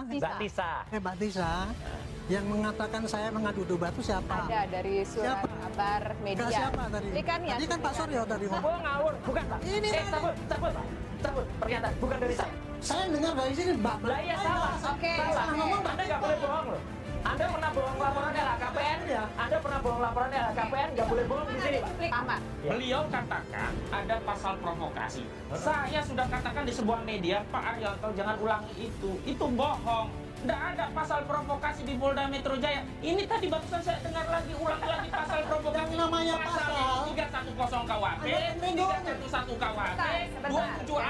Mbak Tisa. Mbak Tisa. Yang mengatakan saya mengadu domba itu siapa? Ada dari surat kabar media. Siapa tadi? Tadi kan Pak Suryo tadi ngomong. Oh ngawur, bukan Pak. Ini cabut Pak. Cabut, pernyataan, bukan dari saya. Saya dengar dari sini Mbak. Lah iya salah. Oke. Salah ngomong, Anda nggak boleh bohong loh. Anda pernah bohong laporan LHKPN ya? Anda pernah bohong laporan LHKPN, nggak boleh bohong di sini Pak. Ahmad. Beliau katakan ada pasal provokasi. Saya sudah katakan di sebuah media, Pak Arianto jangan ulangi itu. Itu bohong. Tidak ada pasal provokasi di Polda Metro Jaya. Ini tadi barusan saya dengar lagi, ulang lagi pasal provokasi. Yang namanya pasal 310 KUHP, 311 KUHP, 27A,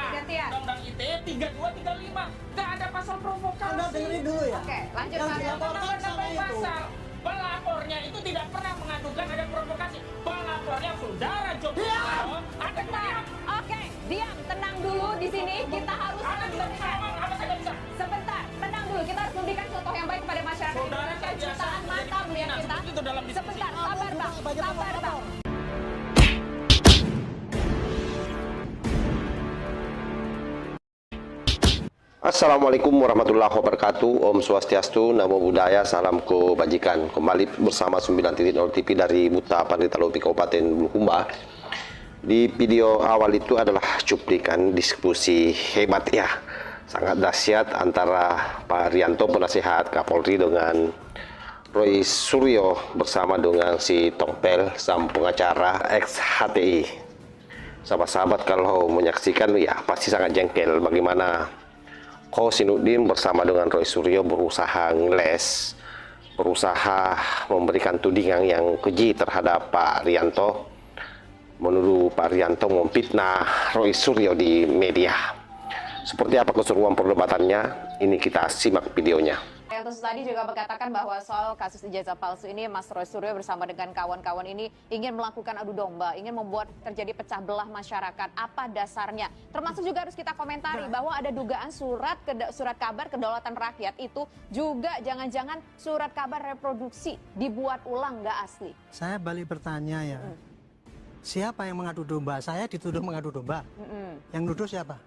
Undang-Undang ITE, 3235. Tidak ada pasal provokasi. Anda dengerin dulu ya. Oke, lanjut Yang Pak. dilaporkan sama itu. Pasal. Pelapornya itu tidak pernah mengadukan ada provokasi. Pelapornya saudara Joko Widodo ada Tenang. Oke, diam, tenang dulu di sini. Kita harus memberikan. apa saja bisa. Sebentar, tenang dulu. Kita harus memberikan contoh yang baik kepada masyarakat Saudara Indonesia. kan biasa Jutaan mata menjadi melihat pimpinan, kita. seperti itu dalam diskusi. Sebentar, sabar Bang. Sabar Bang. Assalamualaikum warahmatullahi wabarakatuh. Om Swastiastu, Namo Buddhaya, Salam Kebajikan. Kembali bersama 9.0 TV dari Buta Pandita Lopi Kabupaten Bulukumba. Di video awal itu adalah cuplikan diskusi hebat ya, sangat dahsyat antara Pak Arianto penasehat Kapolri dengan Roy Suryo bersama dengan si Tongpel sang pengacara ex HTI. Sahabat-sahabat kalau menyaksikan ya pasti sangat jengkel bagaimana Kosinudin bersama dengan Roy Suryo berusaha ngeles, berusaha memberikan tudingan yang keji terhadap Pak Arianto, menuduh Pak Arianto memfitnah Roy Suryo di media. Seperti apa keseruan perdebatannya? Ini kita simak videonya. Arianto tadi juga mengatakan bahwa soal kasus ijazah palsu ini Mas Roy Suryo bersama dengan kawan-kawan ini ingin melakukan adu domba, ingin membuat terjadi pecah belah masyarakat. Apa dasarnya? Termasuk juga harus kita komentari bahwa ada dugaan surat kabar kedaulatan rakyat itu juga jangan-jangan surat kabar reproduksi dibuat ulang nggak asli. Saya balik bertanya ya. Siapa yang mengadu domba? Saya dituduh mengadu domba. Yang nuduh siapa?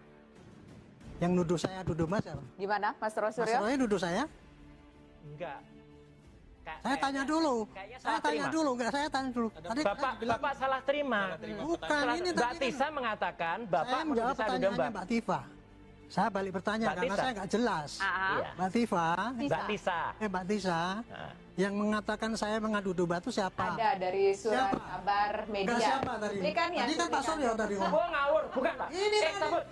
Yang nuduh saya adu domba siapa? Gimana Mas Roy Mas Suryo? Roy nuduh saya? Enggak. Saya tanya dulu. Saya tanya dulu, enggak saya tanya dulu. Tadi Bapak salah terima. bukan ini Mbak tadi. Tisa mengatakan Bapak Saya menjawab menuduh saya adu domba. pertanyaannya Mbak Tifa. Saya balik bertanya Mbak karena Tisa. saya nggak jelas. Iya. Mbak Tifa, Mbak Tisa. Mbak Tisa, yang mengatakan saya mengadu domba itu siapa? Ada dari surat Siapa? kabar media. Enggak siapa tadi? Cuplikan ya, Tadi kan Pak cuplikan. Suryo tadi ngomong. Oh ngawur, bukan Pak. Ini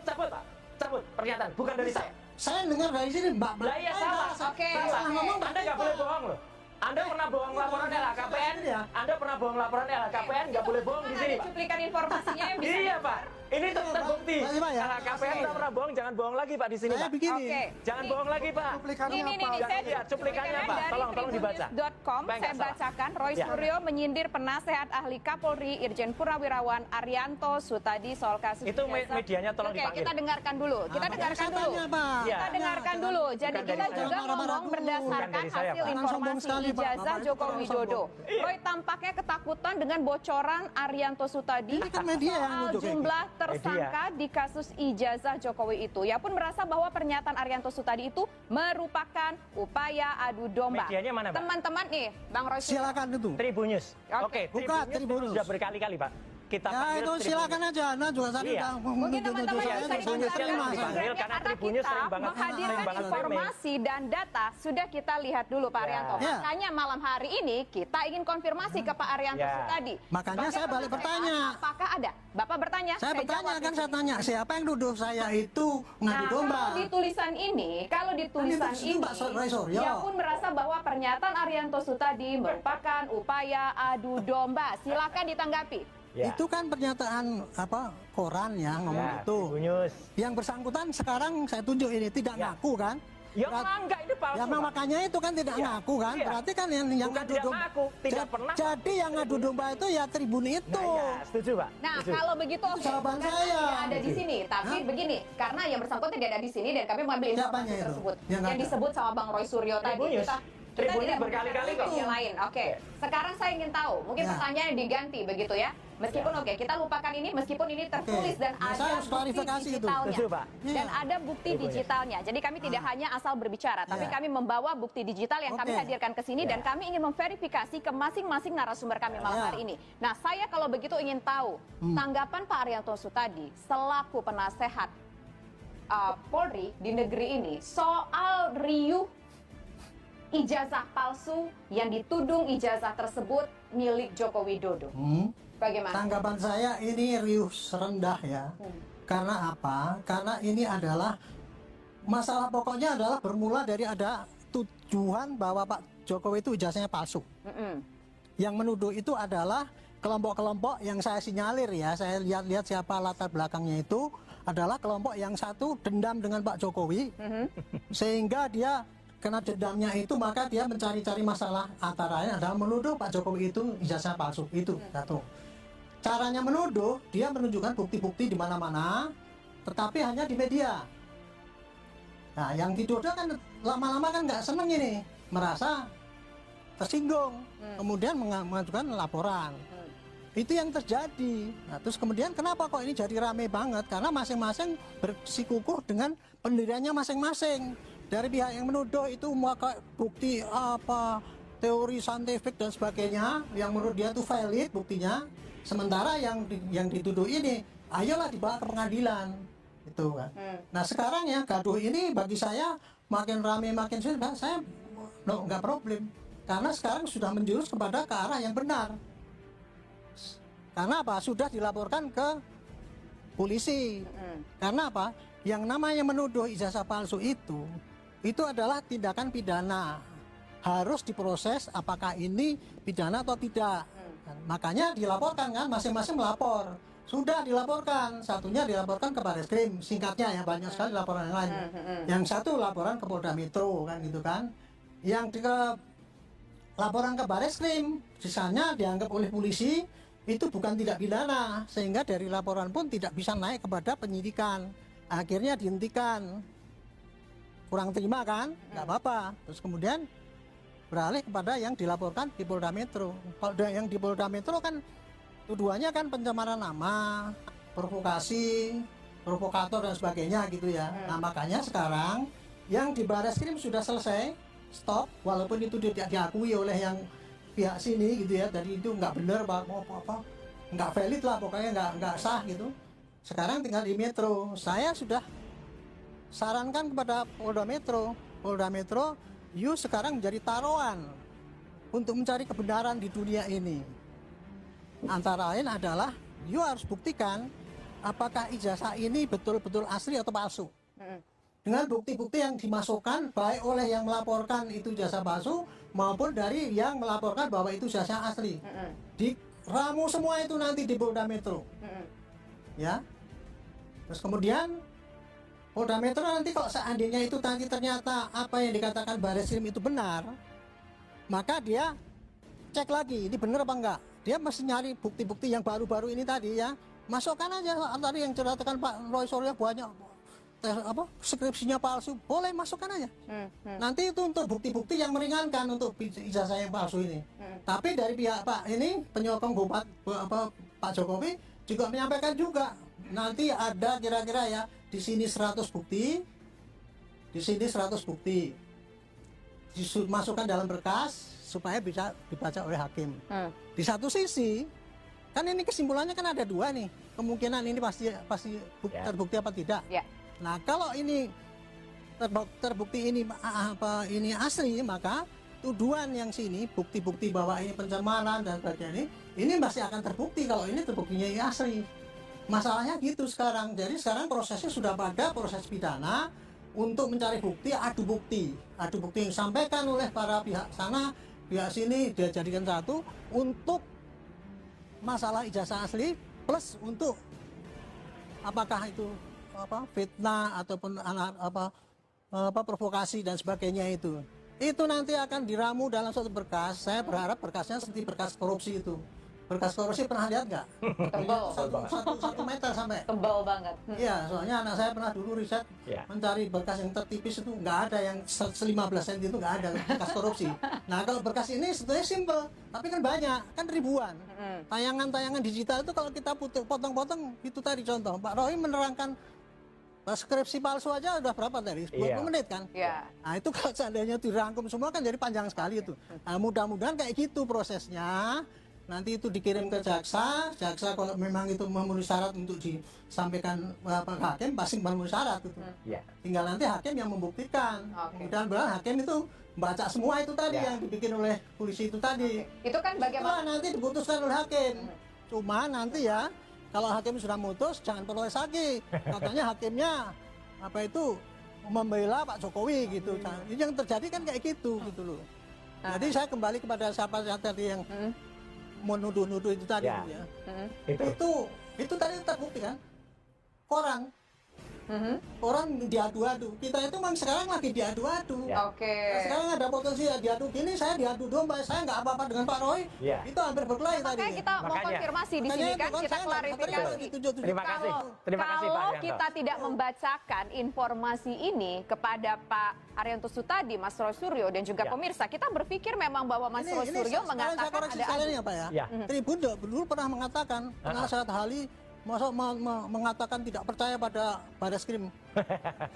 cabut Pak. Cabut, pernyataan, bukan dari saya. Saya dengar dari sini Mbak. Lah iya salah. Oke. Salah ngomong, Mbak Anda nggak Tifa. boleh bohong loh. Anda pernah bohong laporan LHKPN? Anda pernah bohong laporan LHKPN? Nggak boleh bohong di sini Ada Pak. cuplikan informasinya yang bisa. Iya Pak. Ini terbukti. Mbak Tifa ya? LHKPN nggak pernah bohong, jangan bohong lagi Pak di sini Saya Pak. begini. Oke. Jangan bohong lagi Pak. Cuplikannya Ini apa? saya Iya, cuplikannya apa? dari Tolong dibaca. tribunnews.com Supaya saya nggak salah. bacakan. Roy Ya. Suryo menyindir penasehat ahli Kapolri Irjen Purnawirawan Arianto Sutadi soal kasus Itu ijazah. medianya tolong Oke, dipanggil. kita dengarkan dulu. Kita Makanya dengarkan saya dulu. tanya, Pak. Iya. Kita dengarkan dulu. Jadi Bukan dari kita saya. juga Marah-marah ngomong dulu. berdasarkan Bukan dari saya, hasil Pak. Jangan sombong informasi sekali, Pak. ijazah Bapak itu Joko terlalu Widodo. sombong. Roy tampaknya ketakutan dengan bocoran Arianto Sutadi Ini kan media yang soal nuduh kayak jumlah tersangka di kasus ijazah Jokowi itu. Ia pun merasa bahwa pernyataan Arianto Sutadi itu merupakan upaya adu domba. Medianya mana, Pak? Teman-teman nih, Bang Roy Suryo. Silakan itu. Tribunnews. Oke. Buka, Tribunnews. Sudah berkali-kali Pak. Kita Ya panggil itu Tribunnews. silakan aja. Nah juga tadi Iya. udah Mungkin teman-teman Iya, bisa Tribunnews dikomentari yang terima. dipanggil karena Tribunnews kita sering banget menghadirkan streaming. informasi dan data sudah kita lihat dulu Pak Ya. Arianto. Ya. Makanya malam hari ini kita ingin konfirmasi ke Pak Arianto Ya. Sutadi. Makanya saya balik bertanya. Apakah ada? Bapak bertanya. Saya bertanya jawab kan di saya sini. tanya siapa yang nuduh saya itu ngadu domba. Kalau di tulisan ini, Mbak Roy Suryo. dia pun merasa bahwa pernyataan Arianto Sutadi merupakan upaya adu domba. Silakan ditanggapi. Ya. Itu kan pernyataan apa koran ya ngomong Ya, itu. Tribunnews. Yang bersangkutan sekarang saya tunjuk ini tidak Ya. ngaku kan? Ya Berat- enggak itu palsu. Ya Pak. makanya itu kan tidak Iya. ngaku kan? Iya. Berarti kan yang Bukan ngadu tidak domba. ngaku, tidak pernah. Jadi yang ngadu domba itu ya tribun itu. Nah, ya, setuju Pak. Nah, Setuju. kalau begitu oke. jawaban Karena saya. tidak ada di sini, tapi Hah? begini, karena yang bersangkutan tidak ada di sini dan kami mengambil Siapanya informasi itu? tersebut. Yang Yang ada? disebut sama Bang Roy Suryo tadi. Tribunnews. Kita Tribunnews tidak berkali-kali kok. yang lain. Oke. Sekarang saya ingin tahu, mungkin Ya. pertanyaan diganti begitu ya. Meskipun oke, kita lupakan ini meskipun ini tertulis dan Nah, saya ada harus bukti klarifikasi itu. digitalnya. Betul, Pak. Dan Iya. ada bukti Betul, ya. digitalnya. Jadi kami tidak hanya asal berbicara, tapi Iya. kami membawa bukti digital yang kami Oke. hadirkan ke sini dan kami ingin memverifikasi ke masing-masing narasumber kami malam Iya. hari ini. Nah, saya kalau begitu ingin tahu tanggapan Pak Arianto Sutadi selaku penasehat Polri di negeri ini soal riuh ijazah palsu yang dituding ijazah tersebut milik Joko Widodo. Bagaimana? Tanggapan saya ini riuh serendah ya. Karena apa? Karena ini adalah masalah pokoknya adalah bermula dari ada tujuan bahwa Pak Jokowi itu ijazahnya palsu. Yang menuduh itu adalah kelompok-kelompok yang saya sinyalir ya, saya lihat-lihat siapa latar belakangnya itu adalah kelompok yang satu dendam dengan Pak Jokowi, sehingga dia kena dendamnya itu maka dia mencari-cari masalah, antara lain adalah menuduh Pak Jokowi itu ijazah palsu. Itu satu. Caranya menuduh, dia menunjukkan bukti-bukti di mana-mana, tetapi hanya di media. Nah, yang dituduh kan lama-lama kan nggak seneng ini, merasa tersinggung, kemudian mengajukan laporan. Itu yang terjadi. Nah, terus kemudian kenapa kok ini jadi rame banget? Karena masing-masing bersikukuh dengan pendiriannya masing-masing. Dari pihak yang menuduh itu maka bukti apa, teori saintifik dan sebagainya, yang menurut dia itu valid buktinya. Sementara yang dituduh ini, ayolah dibawa ke pengadilan. Itu kan. Nah sekarang ya gaduh ini bagi saya makin rame makin sulit, saya nggak problem. Karena sekarang sudah menjurus kepada ke arah yang benar. Karena apa? Sudah dilaporkan ke polisi. Karena apa? Yang namanya menuduh ijazah palsu itu adalah tindakan pidana. Harus diproses apakah ini pidana atau tidak. Makanya dilaporkan kan, masing-masing melapor. Sudah dilaporkan, satunya dilaporkan ke Barreskrim, singkatnya ya, banyak sekali laporan yang lain. Yang satu laporan ke Polda Metro kan gitu kan. Yang laporan ke Barreskrim, sisanya dianggap oleh polisi itu bukan tidak pidana, sehingga dari laporan pun tidak bisa naik kepada penyidikan. Akhirnya dihentikan. Kurang terima kan? Nggak apa-apa. Terus kemudian beralih kepada yang dilaporkan di Polda Metro. Kalau yang di Polda Metro kan tuduhannya kan pencemaran nama, provokasi, provokator dan sebagainya gitu ya. Nah makanya sekarang yang di Barreskrim sudah selesai, stop, walaupun itu tidak diakui oleh yang pihak sini gitu ya, dari itu nggak benar apa nggak valid lah, pokoknya nggak sah gitu. Sekarang tinggal di Metro. Saya sudah sarankan kepada Polda Metro, you sekarang menjadi taruhan untuk mencari kebenaran di dunia ini. Antara lain adalah you harus buktikan apakah ijazah ini betul-betul asli atau palsu. Dengan bukti-bukti yang dimasukkan baik oleh yang melaporkan itu jasa palsu maupun dari yang melaporkan bahwa itu jasa asli. Diramu semua itu nanti di Polda Metro. Ya. Terus kemudian Polda Metro nanti kalau seandainya itu nanti ternyata apa yang dikatakan Barreskrim itu benar, maka dia cek lagi ini benar apa enggak. Dia mesti nyari bukti-bukti yang baru-baru ini tadi ya. Masukkan aja tadi yang ceritakan Pak Roy Suryo banyak skripsinya palsu, boleh masukkan aja. Nanti itu untuk bukti-bukti yang meringankan untuk ijazah yang palsu ini. Tapi dari pihak Pak ini penyokong Pak Jokowi juga menyampaikan juga nanti ada kira-kira ya di sini 100 bukti, di sini 100 bukti dimasukkan dalam berkas supaya bisa dibaca oleh hakim. Di satu sisi kan ini kesimpulannya kan ada dua nih, kemungkinan ini pasti terbukti apa tidak. Nah kalau ini terbukti ini asli, maka tuduhan yang sini bukti-bukti bahwa ini pencemaran dan sebagainya ini masih akan terbukti kalau ini terbuktinya ini asli. Masalahnya gitu sekarang. Jadi sekarang prosesnya sudah pada proses pidana untuk mencari bukti, adu bukti yang disampaikan oleh para pihak sana, pihak sini dia jadikan satu untuk masalah ijazah asli plus untuk apakah itu fitnah ataupun provokasi dan sebagainya itu nanti akan diramu dalam suatu berkas. Saya berharap berkasnya seperti berkas korupsi itu berkas korupsi pernah lihat nggak? Tebal. Satu meter sampai. Tebal banget. Iya, soalnya anak saya pernah dulu riset Ya. mencari berkas yang tertipis itu nggak ada, yang 15 cm itu nggak ada berkas korupsi. Nah kalau berkas ini sebetulnya simple, tapi kan banyak, kan ribuan. Tayangan-tayangan digital itu kalau kita potong-potong itu tadi contoh. Pak Roy menerangkan skripsi palsu aja udah berapa tadi? 20 Iya. menit kan? Ya. Nah itu kalau seandainya dirangkum semua kan jadi panjang sekali itu. Nah, mudah-mudahan kayak gitu prosesnya. Nanti itu dikirim ke jaksa kalau memang itu memenuhi syarat untuk disampaikan ke hakim pasti memenuhi syarat itu. Ya. Tinggal nanti hakim yang membuktikan. Oke. Mudah-mudahan hakim itu baca semua itu tadi Ya. yang dibikin oleh polisi itu tadi. Itu kan bagaimana? Itulah nanti diputuskan oleh hakim. Cuma nanti ya kalau hakim sudah mutus jangan protes lagi. Katanya hakimnya apa itu membela Pak Jokowi gitu. Nah, ini yang terjadi kan kayak gitu gitu loh. Jadi saya kembali kepada siapa tadi yang menuduh-nuduh itu tadi Ya. ya. Itu. Itu tadi terbukti kan. Orang diadu-adu. Kita itu memang sekarang lagi diadu-adu. Ya. Oke. Nah, sekarang ada potensi diadu gini, saya diadu domba, saya nggak apa-apa dengan Pak Roy. Ya. Itu hampir berkelahi tadi. Makanya kita mau Makanya. konfirmasi di Makanya sini itu kan, kita saya nggak klarifikasi. ditunjuk-tunjuk. Terima kasih. Terima kasih Pak Kalau Arianto. kita tidak membacakan informasi ini kepada Pak Arianto Sutadi, Mas Roy Suryo dan juga Ya. pemirsa, kita berpikir memang bahwa Mas Roy Suryo saya mengatakan koreksi ada sekalian ya Pak ya. Ya. Tribun dulu pernah mengatakan, penasehat ahli mengatakan tidak percaya pada Bareskrim.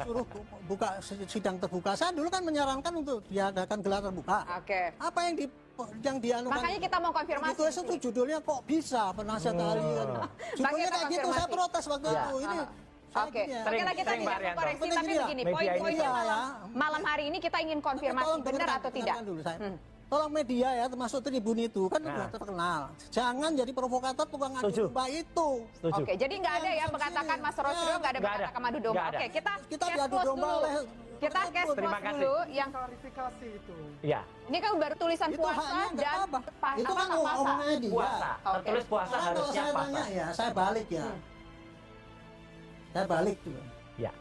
Suruh buka sidang terbuka. Saya dulu kan menyarankan untuk diadakan gelar terbuka. Oke. Apa yang dianukan? Makanya kita mau konfirmasi. Itu judulnya kok bisa penasehat ahli kan. Judulnya kita kayak gitu, saya konfirmasi. protes waktu Ya. itu. Ini Oke, saya oke lah kita sering, tidak Pak Arianto. mengkoreksi, Penting tapi gini lah. begini, Media poin-poin ini. malam hari ini kita ingin konfirmasi Tolong benar dengarkan, atau tidak. dengarkan dulu saya. Tolong media ya, termasuk Tribun itu kan Nah. sudah terkenal. Jangan jadi provokator tukang adu Setuju. domba itu. Setuju. Oke, jadi nggak ada ya Yang mengatakan sini. Mas Roy Suryo nggak ada Nggak ada. mengatakan madu domba. Nggak ada. Oke, kita Kita case diadu close domba dulu. oleh Kita case Terima close kasih. dulu yang klarifikasi itu. Ya. ini kan baru tulisan Itu puasa haknya nggak dan apa-apa. Itu kan puasa. omongannya dia. Puasa. Oke. Tertulis puasa Karena kalau harusnya saya puasa. tanya ya, saya balik ya. Saya balik tuh. Ya.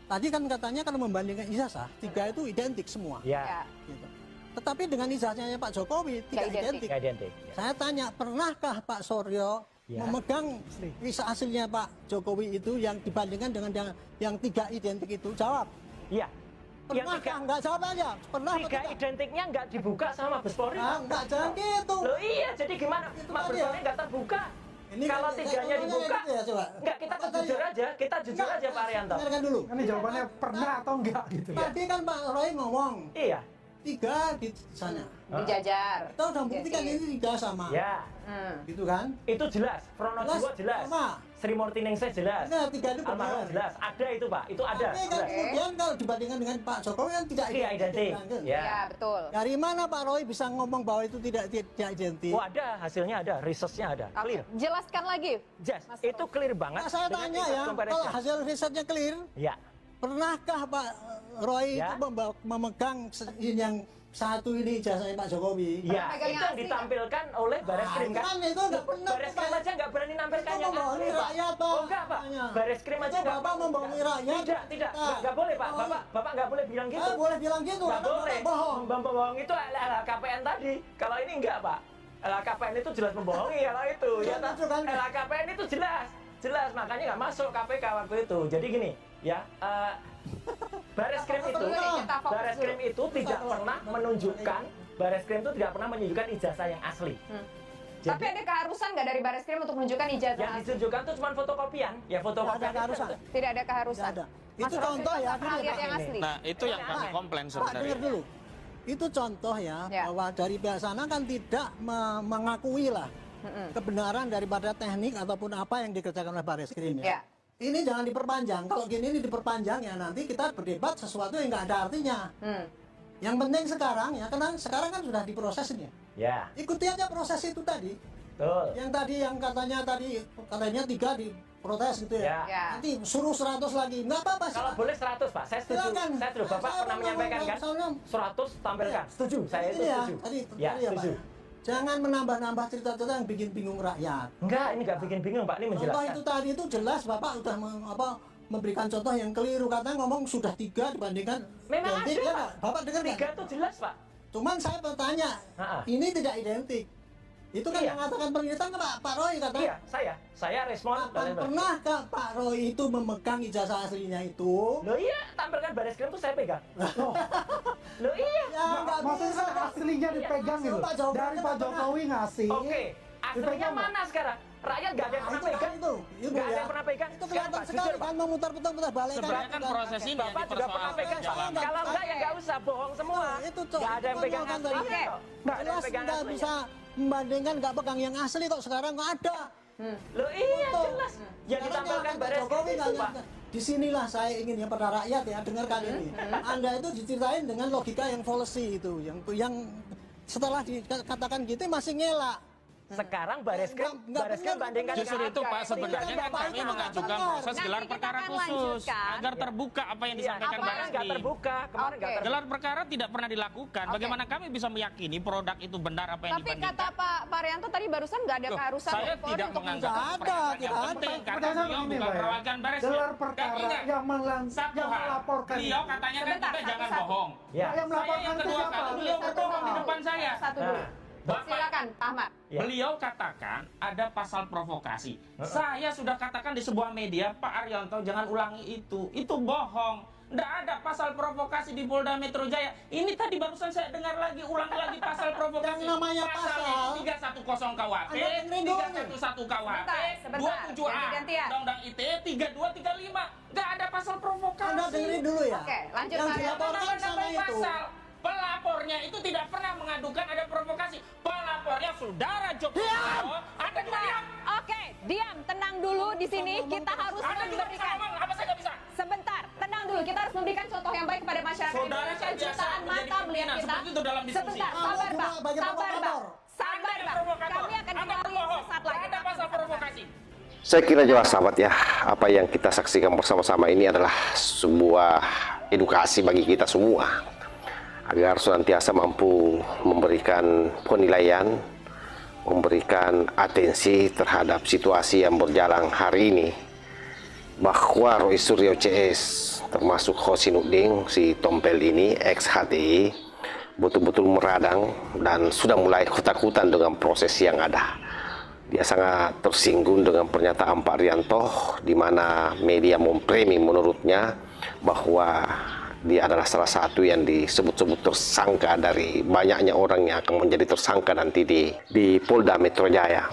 Tadi kan katanya kalau membandingkan ijazah, 3 itu identik semua. Ya. Ya. Gitu. Tetapi dengan ijazahnya Pak Jokowi tidak Nggak identik. Nggak identik. Ya. Saya tanya, pernahkah Pak Suryo Ya. memegang visa aslinya Pak Jokowi itu yang dibandingkan dengan yang 3 identik itu? Jawab. Iya. Yang Pernahkah? tiga, Enggak jawab aja. Pernah atau tiga tidak? identiknya nggak dibuka sama Mabes Polri. Ah, enggak, jangan gitu. Loh iya, jadi gimana? Itu Mabes tadi ya. Polri nggak terbuka. Ini Kalau kan- tiganya saya dibuka, gitu ya, coba. nggak kita Apa tadi? jujur aja, kita jujur Enggak, aja Pak Arianto. Dengarkan dulu. Ini jawabannya pernah atau enggak gitu. Tadi kan Pak Roy ngomong Iya. 3 di sana. Dijajar. Kita udah buktikan Jadi, ini 3 sama. Ya, Gitu kan? itu jelas. Pronojiwo jelas. Sama. Sri Murtiningsih jelas. Benar, 3 itu Almarhum benar. jelas. Ada itu Pak, itu ada. Tapi kan Jelas. kemudian kalau dibandingkan dengan Pak Jokowi kan tidak Iya, identik. kan? Ya. Ya, betul. Dari mana Pak Roy bisa ngomong bahwa itu tidak identik? Oh ada, hasilnya ada, researchnya ada. Oke, Clear. jelaskan lagi. Yes, Mas itu clear banget. Nah, saya dengan tanya research ya, comparison. kalau hasil risetnya clear, Ya, pernahkah Pak Roy Ya. itu memegang yang satu ini ijazahnya Pak Jokowi? ya, Pegang itu yang yang asli, ditampilkan oleh Bareskrim kan? Itu nggak benar. Bareskrim aja nggak berani nampilkannya Itu membohongi asli, Pak. rakyat, Pak. Oh enggak Pak, Makanya. Bareskrim aja Itu nggak. Bapak membohongi rakyat. Tidak, Nah, nggak boleh Pak. kalau- Bapak nggak boleh bilang gitu. Boleh bilang gitu, Nggak karena boleh. Bapak bohong. Membohong itu LHKPN tadi. Kalau ini enggak Pak. LHKPN itu jelas membohongi kalau itu. Ya, Jangan itu kan. LHKPN itu jelas makanya nggak masuk KPK waktu itu. Jadi gini, ya. Bareskrim itu, Kita fokus Bareskrim itu tidak pernah menunjukkan, Bareskrim itu tidak pernah menunjukkan ijazah yang asli. Tapi ada keharusan nggak dari Bareskrim untuk menunjukkan ijazah Yang asli? ditunjukkan itu cuma fotokopian, ya fotokopian. Nggak ada itu keharusan. kan- Tidak ada keharusan. Nggak ada. Mas Itu Roy contoh Suryo ya, pernah gini, lihat Pak, yang ini. asli. Nah, itu yang kami komplain Pak, sebenarnya. dengar dulu. Itu contoh ya, Ya. bahwa dari pihak sana kan tidak mengakui lah kebenaran daripada teknik ataupun apa yang dikerjakan oleh Bareskrim ya. Ya. Ini jangan diperpanjang. Kalau gini ini diperpanjang ya nanti kita berdebat sesuatu yang nggak ada artinya. Yang penting sekarang ya, karena sekarang kan sudah diproses ini. Ya, Ikuti aja proses itu tadi. betul. Yang tadi yang katanya 3 diprotes gitu ya. Ya. Nanti suruh 100 lagi. Nggak apa-apa. Kalau boleh 100 Pak, saya setuju. Silakan. Saya setuju. Bapak Saya pernah menyampaikan kan? soalnya- 100 tampilkan. Setuju, saya itu Ini ya, setuju. tadi Ya, tadi ya, Pak. setuju. Jangan menambah-nambah cerita-cerita yang bikin bingung rakyat. Enggak, ini nggak bikin bingung Pak, ini Contoh menjelaskan. itu tadi itu jelas Bapak udah memberikan contoh yang keliru, katanya ngomong sudah 3 dibandingkan Memang identik, ada, ya Pak. nggak? Bapak dengar nggak? 3 itu jelas Pak. Cuman saya bertanya, Ha-ha. ini tidak identik. Itu kan Iya. mengatakan pernyataan Pak Roy kata. Iya, saya respon. Kapan pernahkah Pak Roy itu memegang ijazah aslinya itu? Loh iya, tampilkan baris krim tuh saya pegang. Loh iya. Ya nggak Maksudnya bisa. kan aslinya dipegang gitu. Pak Jokowi Dari Pak Jokowi ngasih. Oke, aslinya Dipegang nggak? mana sekarang? Rakyat nggak ada yang pernah Itu kan pegang. itu. Ibu Nggak ada ya. yang pernah pegang. Itu Sekarang kelihatan Pak, sekali jujur, Pak. kan memutar-putar balik. Sebenarnya kan proses ini yang Bapak juga pernah pegang. dipersoalkan. Jalan. Kalau enggak ya nggak usah bohong semua. Itu, Cok. Nggak ada yang pegang Kan asli. tadi. Nggak ada yang Jelas pegang nggak aslinya. bisa membandingkan nggak pegang yang asli kok sekarang nggak ada. Loh iya Betul. jelas. Yang Makanya ditampilkan Pak baris krim Jokowi itu nggak- Pak. Disinilah saya ingin ya pada rakyat ya dengarkan ini. Anda itu diceritain dengan logika yang fallacy itu, yang setelah dikatakan gitu masih ngelak. Sekarang baris krim Nggak benar, bandingkan Justru dengan itu Pak, harga. sebenarnya kan Bapak kami itu mengajukan benar. proses gelar Nanti kita perkara akan khusus lanjutkan. agar terbuka apa yang Iya, disampaikan kemarin Baris nggak Krim. terbuka, kemarin nggak Oke. terbuka. Gelar perkara tidak pernah dilakukan. Bagaimana kami bisa meyakini produk itu benar apa yang Tapi dibandingkan? kata Pak Rianto tadi barusan nggak ada Loh, keharusan saya dari Polri tidak untuk menganggap Nggak ada, pernyataan yang tidak ada. penting karena Pertanyaan beliau begini, bukan Pak, ya. perwakilan Baris Gelar Krim. Dan perkara ingat, yang satu hal, melaporkan. beliau katanya kan Sebentar, kita jangan satu-satu. bohong. Ya. Yang Saya melaporkan yang itu kedua siapa? kali beliau berbohong di depan saya. Satu dulu. Bapak, Silakan, Pak Ahmad. Ya. beliau katakan ada pasal provokasi. Saya sudah katakan di sebuah media, Pak Arianto jangan ulangi itu. Itu bohong. Nggak ada pasal provokasi di Polda Metro Jaya. Ini tadi barusan saya dengar lagi, ulang lagi pasal provokasi. Yang namanya pasal. 310 KUHP, Anda dengerin dulu nih. 311 KUHP, Sebentar, 27A, ganti-gantian. Undang-Undang ITE 3235. Nggak ada pasal provokasi. Anda dengerin dulu ya. Oke, lanjut, Yang Pak. dilaporkan sama Nambah-nambah itu. pasal. Pelapornya itu tidak pernah mengadukan ada provokasi. Pelapornya saudara Joko Widodo. Anda juga diam. Oke, diam, tenang dulu di sini. Kita harus Anda juga bisa memberikan. ngomong. Apa saya nggak bisa? Sebentar, tenang dulu. Kita harus memberikan contoh yang baik kepada masyarakat Saudara Indonesia. kan biasa Jutaan menjadi mata melihat pimpinan, kita. seperti itu dalam diskusi. Sebentar, Anda sabar juga Bang. bagi Sabar Bang. provokator. Sabar Anda Bang. provokator. Kami akan Anda kembali pembohong. sesaat lagi. Ada pasal provokasi. Saya kira jelas sahabat ya, apa yang kita saksikan bersama-sama ini adalah sebuah edukasi bagi kita semua agar senantiasa mampu memberikan penilaian, memberikan atensi terhadap situasi yang berjalan hari ini, bahwa Roy Suryo CS termasuk Hosinuddin si Tompel ini ex HTI betul-betul meradang dan sudah mulai ketakutan dengan proses yang ada. Dia sangat tersinggung dengan pernyataan Pak Rianto, di mana media mempremi menurutnya bahwa dia adalah salah satu yang disebut-sebut tersangka dari banyaknya orang yang akan menjadi tersangka nanti di Polda Metro Jaya.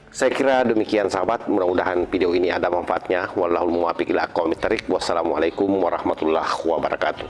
Saya kira demikian sahabat, mudah-mudahan video ini ada manfaatnya. Wallahul muwaffiq ila aqwamit thariq. Wassalamualaikum warahmatullahi wabarakatuh.